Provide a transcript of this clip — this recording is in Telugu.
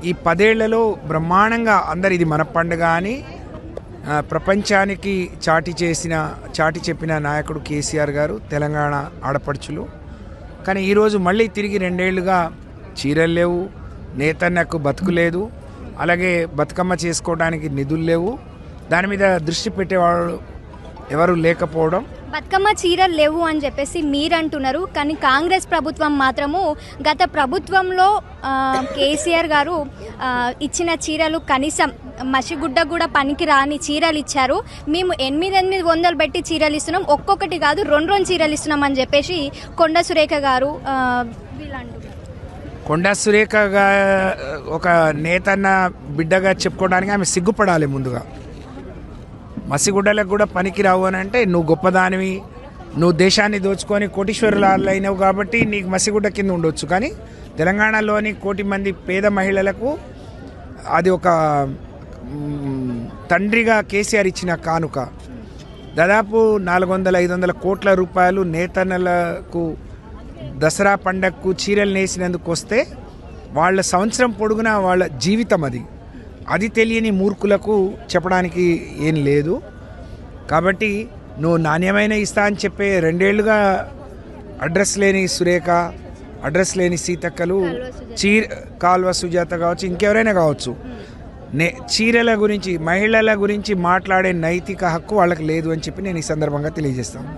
ఈ 10 ఏళ్లలో బ్రహ్మాండంగా అందరు ఇది మన పండుగ అని ప్రపంచానికి చాటి చెప్పిన నాయకుడు కేసీఆర్ గారు, తెలంగాణ ఆడపడుచులు. కానీ ఈరోజు మళ్ళీ తిరిగి 2 ఏళ్లుగా చీరలు లేవు, నేతన్నకు బతుకు లేదు, అలాగే బతుకమ్మ చేసుకోవడానికి నిధులు లేవు. దాని మీద దృష్టి పెట్టేవాళ్ళు ఎవరు లేకపోవడం. బతుకమ్మ చీరలు లేవు అని చెప్పేసి మీరు అంటున్నారు, కానీ కాంగ్రెస్ ప్రభుత్వం మాత్రము గత ప్రభుత్వంలో కేసీఆర్ గారు ఇచ్చిన చీరలు కనీసం మసిగుడ్డ కూడా పనికి రాని చీరలు ఇచ్చారు. మేము 800 పెట్టి చీరలు ఇస్తున్నాం, ఒక్కొక్కటి కాదు 2 చీరలు ఇస్తున్నాం అని చెప్పేసి కొండ సురేఖ గారు వీళ్ళు అంటున్నారు. కొండ సురేఖ ఒక నేతన్న బిడ్డగా చెప్పుకోవడానికి ఆమె సిగ్గుపడాలి. ముందుగా మసిగుడ్డలకు కూడా పనికి రావు అని అంటే నువ్వు గొప్పదానివి, నువ్వు దేశాన్ని దోచుకొని కోటీశ్వరులు అయినావు కాబట్టి నీకు మసిగుడ్డ కింద ఉండొచ్చు. కానీ తెలంగాణలోని 1 కోటి మంది పేద మహిళలకు అది ఒక తండ్రిగా కేసీఆర్ ఇచ్చిన కానుక. దాదాపు 400-500 కోట్ల రూపాయలు నేతన్నలకు దసరా పండగకు చీరలు నేసినందుకు వస్తే వాళ్ళ సంవత్సరం పొడుగునా వాళ్ళ జీవితం అది తెలియని మూర్ఖులకు చెప్పడానికి ఏం లేదు. కాబట్టి నువ్వు నాణ్యమైన ఇస్తా అని చెప్పే 2 ఏళ్లుగా అడ్రస్ లేని సురేఖ, అడ్రస్ లేని సీతక్కలు, కాల్వ సుజాత కావచ్చు, ఇంకెవరైనా కావచ్చు, చీరల గురించి, మహిళల గురించి మాట్లాడే నైతిక హక్కు వాళ్ళకి లేదు అని చెప్పి నేను ఈ సందర్భంగా తెలియజేస్తాను.